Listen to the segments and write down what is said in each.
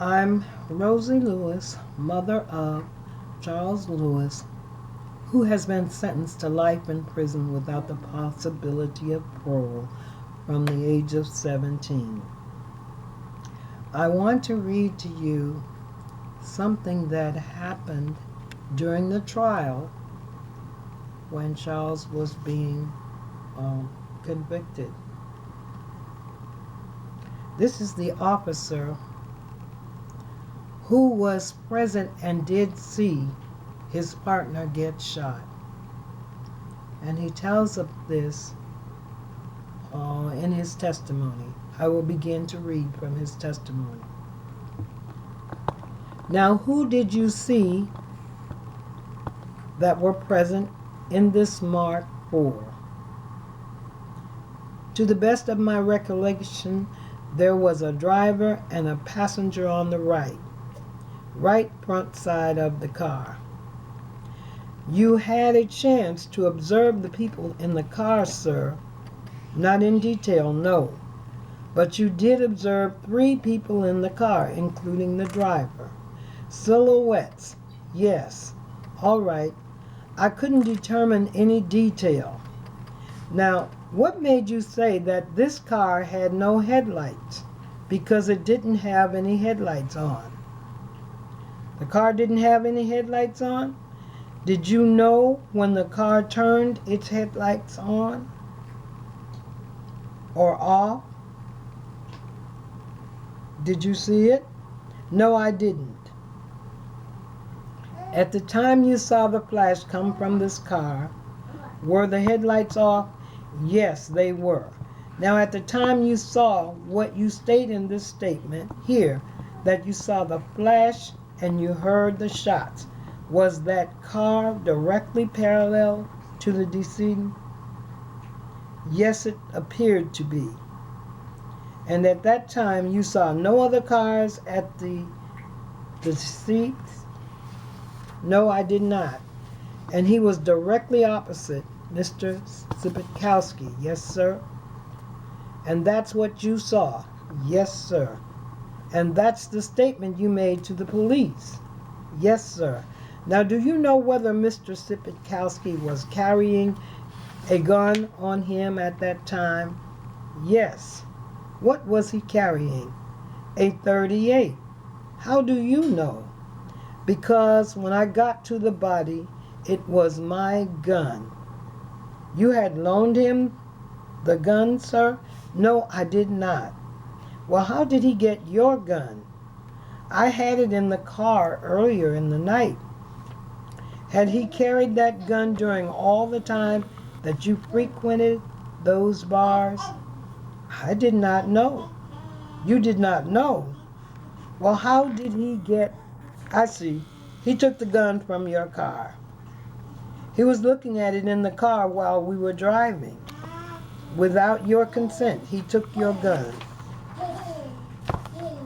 I'm Rosie Lewis, mother of Charles Lewis, who has been sentenced to life in prison without the possibility of parole from the age of 17. I want to read to you something that happened during the trial when Charles was being convicted. This is the officer who was present and did see his partner get shot. And he tells of this in his testimony. I will begin to read from his testimony. Now, who did you see that were present in this Mark IV? To the best of my recollection, there was a driver and a passenger on the right front side of the car. You had a chance to observe the people in the car, sir. Not in detail, no. But you did observe 3 people in the car, including the driver. Silhouettes, yes. All right. I couldn't determine any detail. Now, what made you say that this car had no headlights? Because it didn't have any headlights on. The car didn't have any headlights on? Did you know when the car turned its headlights on or off? Did you see it? No, I didn't. At the time you saw the flash come from this car, were the headlights off? Yes, they were. Now, at the time you saw what you state in this statement here, that you saw the flash and you heard the shots, was that car directly parallel to the decedent? Yes, it appeared to be. And at that time you saw no other cars at the decedent? No, I did not. And he was directly opposite Mr. Bukowski. Yes, sir. And that's what you saw. Yes, sir. And that's the statement you made to the police. Yes, sir. Now, do you know whether Mr. Bukowski was carrying a gun on him at that time? Yes. What was he carrying? A .38. How do you know? Because when I got to the body, it was my gun. You had loaned him the gun, sir? No, I did not. Well, how did he get your gun? I had it in the car earlier in the night. Had he carried that gun during all the time that you frequented those bars? I did not know. You did not know? Well, how did he get... I see. He took the gun from your car. He was looking at it in the car while we were driving. Without your consent, he took your gun.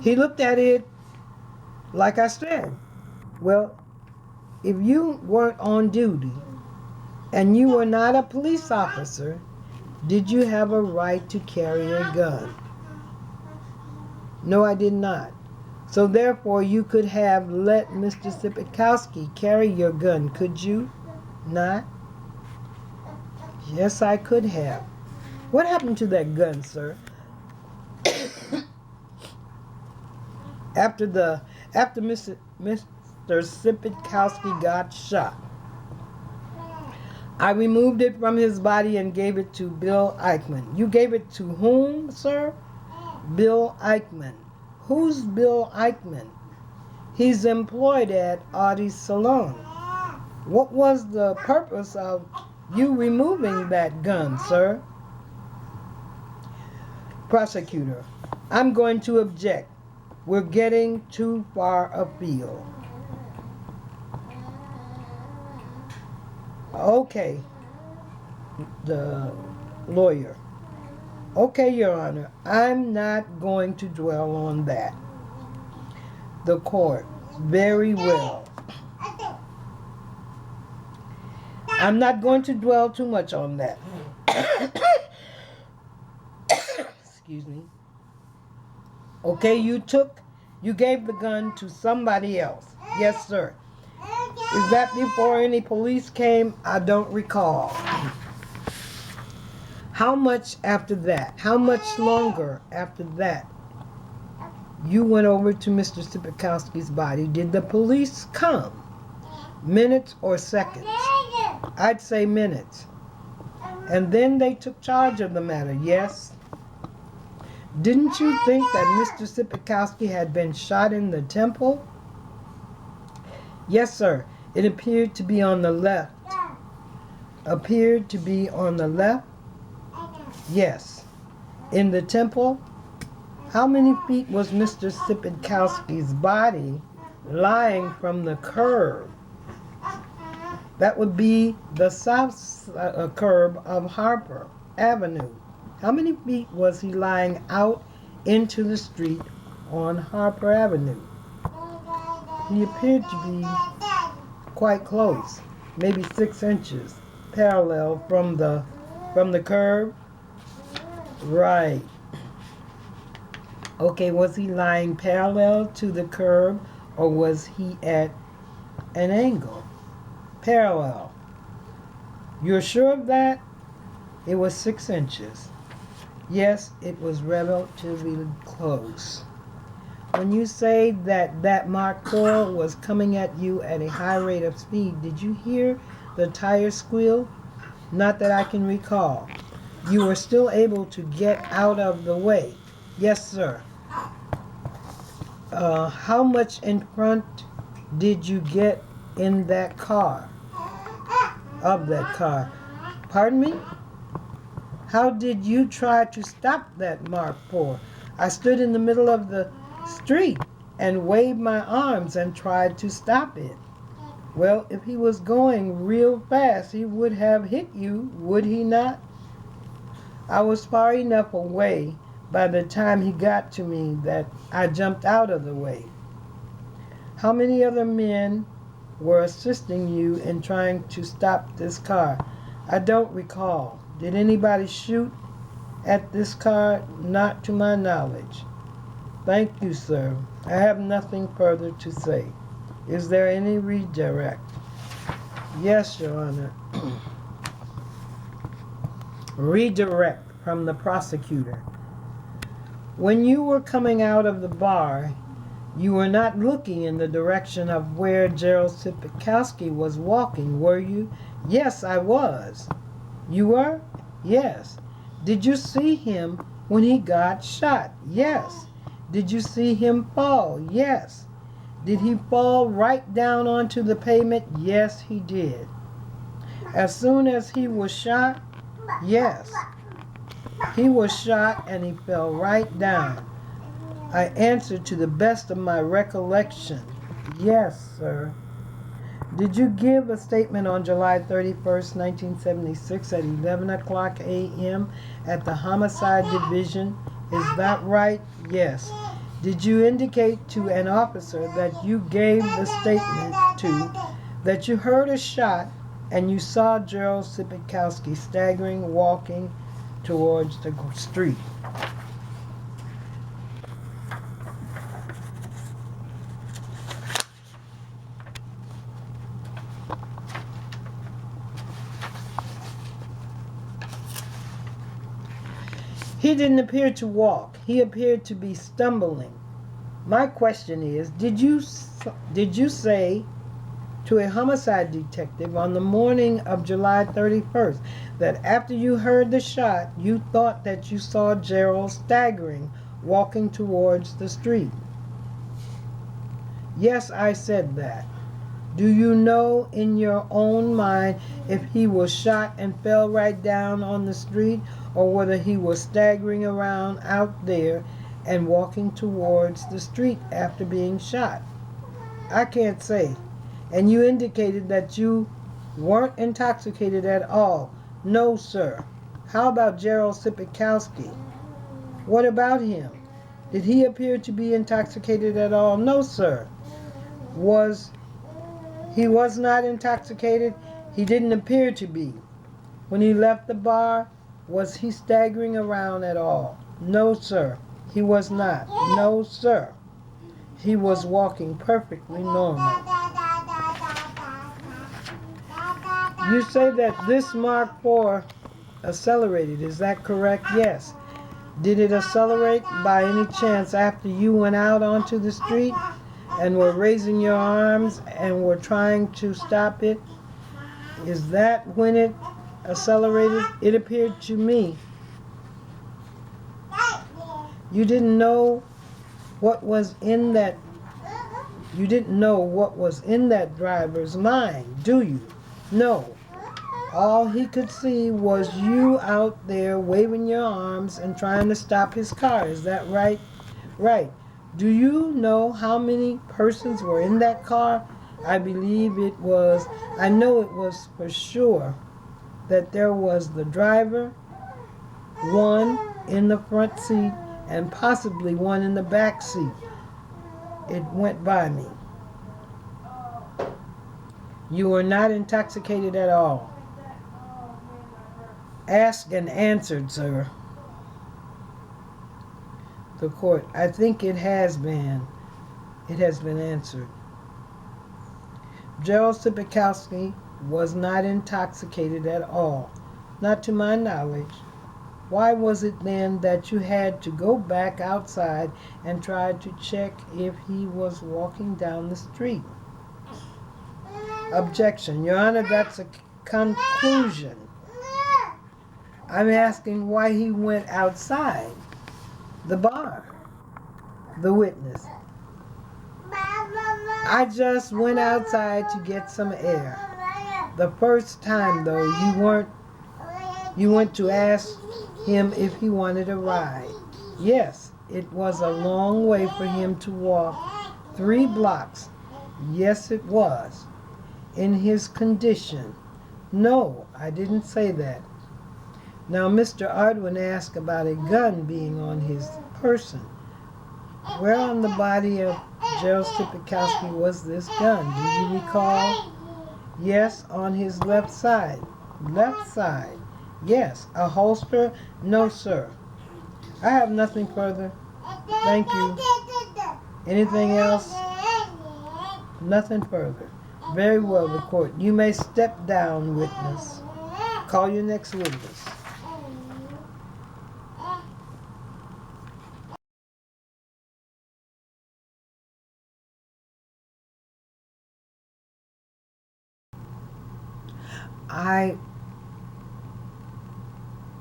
He looked at it like I said. Well, if you weren't on duty and you were not a police officer, did you have a right to carry a gun? No, I did not. So therefore, you could have let Mr. Sipikowski carry your gun, could you not? Yes, I could have. What happened to that gun, sir? after Mr. Sipikowski got shot, I removed it from his body and gave it to Bill Eichmann. You gave it to whom, sir? Bill Eichmann. Who's Bill Eichmann? He's employed at Audie's salon. What was the purpose of you removing that gun, sir? Prosecutor, I'm going to object. We're getting too far afield. Okay, the lawyer. Okay, Your Honor, I'm not going to dwell on that. The court, very well. I'm not going to dwell too much on that. Excuse me. Okay, you gave the gun to somebody else. Yes, sir. Is that before any police came? I don't recall. How much after that? How much longer after that? You went over to Mr. Sipikowski's body. Did the police come? Minutes or seconds? I'd say minutes. And then they took charge of the matter, yes? Didn't you think that Mr. Sipikowski had been shot in the temple? Yes, sir. It appeared to be on the left. Appeared to be on the left? Yes. In the temple? How many feet was Mr. Sipikowski's body lying from the curb? That would be the south curb of Harper Avenue. How many feet was he lying out into the street on Harper Avenue? He appeared to be quite close, maybe 6 inches, parallel from the curb. Right. Okay, was he lying parallel to the curb or was he at an angle? Parallel. You're sure of that? It was 6 inches. Yes, it was relatively close. When you say that Mark IV was coming at you at a high rate of speed, did you hear the tire squeal? Not that I can recall. You were still able to get out of the way. Yes, sir. How much in front did you get in that car? Of that car? Pardon me? How did you try to stop that Mark IV? I stood in the middle of the street and waved my arms and tried to stop it. Well, if he was going real fast, he would have hit you, would he not? I was far enough away by the time he got to me that I jumped out of the way. How many other men were assisting you in trying to stop this car? I don't recall. Did anybody shoot at this car? Not to my knowledge. Thank you, sir. I have nothing further to say. Is there any redirect? Yes, Your Honor. Redirect from the prosecutor. When you were coming out of the bar, you were not looking in the direction of where Gerald Sipikowski was walking, were you? Yes, I was. You were? Yes. Did you see him when he got shot? Yes. Did you see him fall? Yes. Did he fall right down onto the pavement? Yes, he did. As soon as he was shot? Yes. He was shot and he fell right down. I answered to the best of my recollection. Yes, sir. Did you give a statement on July 31st, 1976 at 11 o'clock a.m. at the Homicide Division? Is that right? Yes. Did you indicate to an officer that you gave the statement to that you heard a shot and you saw Gerald Sipikowski staggering, walking towards the street? He didn't appear to walk. He appeared to be stumbling. My question is, did you say to a homicide detective on the morning of July 31st that after you heard the shot, you thought that you saw Gerald staggering, walking towards the street? Yes, I said that. Do you know in your own mind if he was shot and fell right down on the street, or whether he was staggering around out there and walking towards the street after being shot? I can't say. And you indicated that you weren't intoxicated at all. No, sir. How about Gerald Sipikowski? What about him? Did he appear to be intoxicated at all? No, sir. He was not intoxicated. He didn't appear to be. When he left the bar, was he staggering around at all? No, sir. He was not. No, sir. He was walking perfectly normal. You say that this Mark IV accelerated. Is that correct? Yes. Did it accelerate by any chance after you went out onto the street and were raising your arms and were trying to stop it? Is that when it accelerated? It appeared to me. You didn't know what was in that driver's mind, do you? No. All he could see was you out there waving your arms and trying to stop his car. Is that right? Right. Do you know how many persons were in that car? I know it was for sure that there was the driver, one in the front seat, and possibly one in the back seat. It went by me. You were not intoxicated at all. Asked and answered, sir. The court, I think it has been answered. Gerald Sipikowski was not intoxicated at all, not to my knowledge. Why was it then that you had to go back outside and try to check if he was walking down the street? Objection. Your Honor, that's a conclusion. I'm asking why he went outside the bar. The witness. I just went outside to get some air. The first time, though, you went to ask him if he wanted a ride. Yes, it was a long way for him to walk 3 blocks. Yes, it was. In his condition. No, I didn't say that. Now, Mr. Antoine asked about a gun being on his person. Where on the body of Gerald Sipikowski was this gun? Do you recall? Yes, on his left side. Left side. Yes. A holster? No, sir. I have nothing further. Thank you. Anything else? Nothing further. Very well, the court. You may step down, witness. Call your next witness. I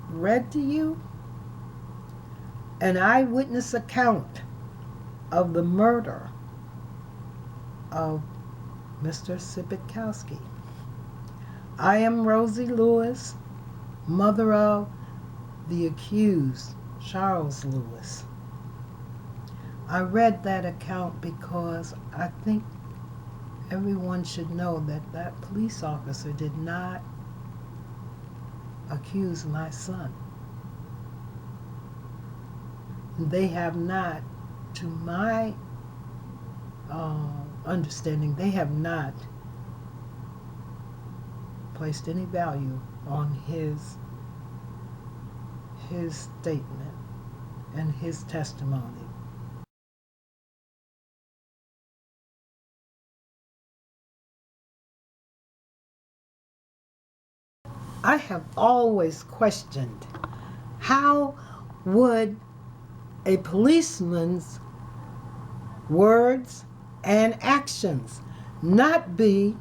read to you an eyewitness account of the murder of Mr. Sipikowski. I am Rosie Lewis, mother of the accused, Charles Lewis. I read that account because I think everyone should know that that police officer did not accuse my son. They have not to my understanding, they have not placed any value on his statement and his testimony. I have always questioned, how would a policeman's words and actions not be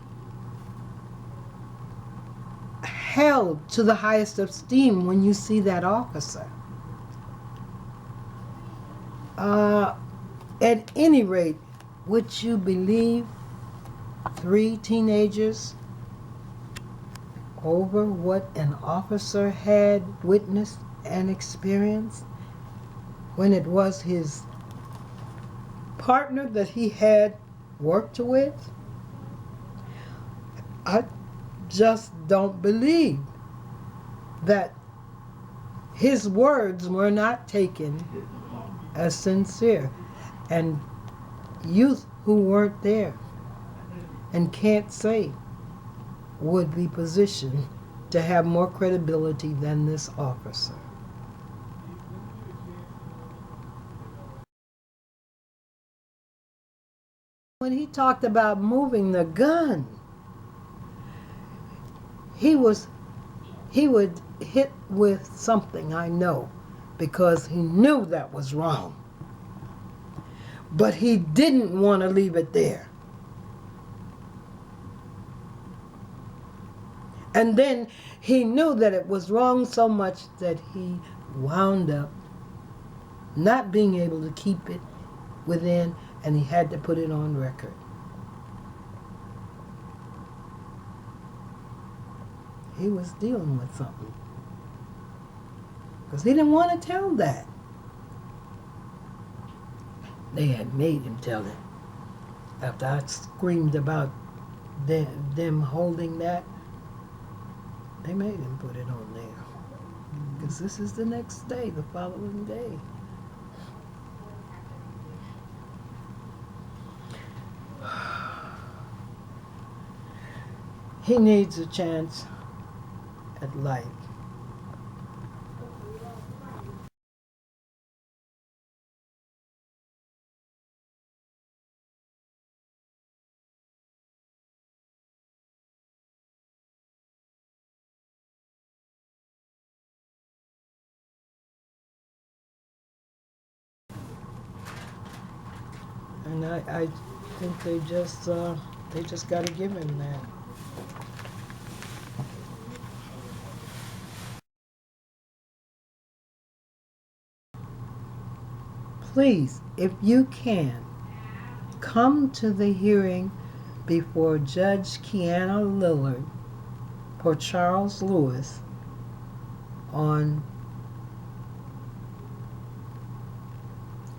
held to the highest esteem when you see that officer? At any rate, would you believe 3 teenagers over what an officer had witnessed and experienced when it was his partner that he had worked with? I just don't believe that his words were not taken as sincere. And youth who weren't there and can't say would be positioned to have more credibility than this officer. When he talked about moving the gun, he would hit with something, I know, because he knew that was wrong. But he didn't want to leave it there. And then he knew that it was wrong so much that he wound up not being able to keep it within, and he had to put it on record. He was dealing with something. Because he didn't want to tell that. They had made him tell it. After I screamed about them holding that, they made him put it on there. Because this is the next day, the following day. He needs a chance at life. And I think they just got to give him that. Please, if you can, come to the hearing before Judge Qiana Lillard for Charles Lewis on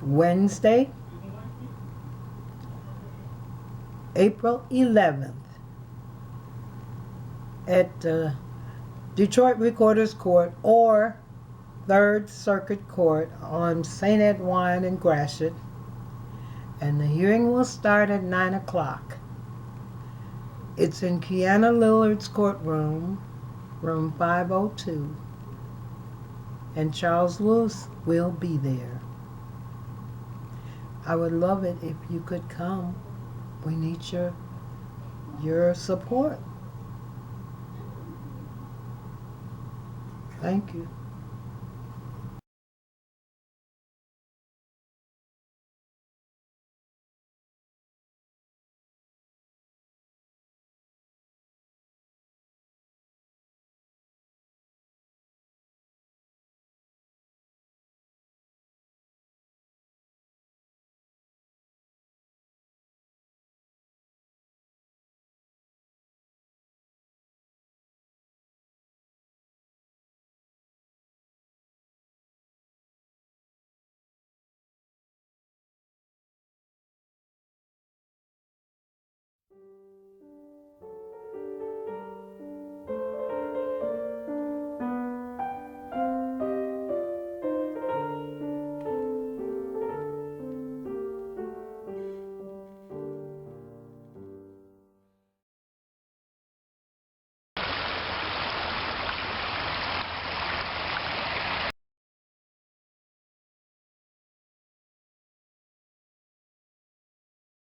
Wednesday, April 11th at Detroit Recorder's Court or 3rd Circuit Court on St. Antoine and Gratiot, and the hearing will start at 9 o'clock. It's in Qiana Lillard's courtroom, room 502, and Charles Lewis will be there. I would love it if you could come. We need your support. Thank you.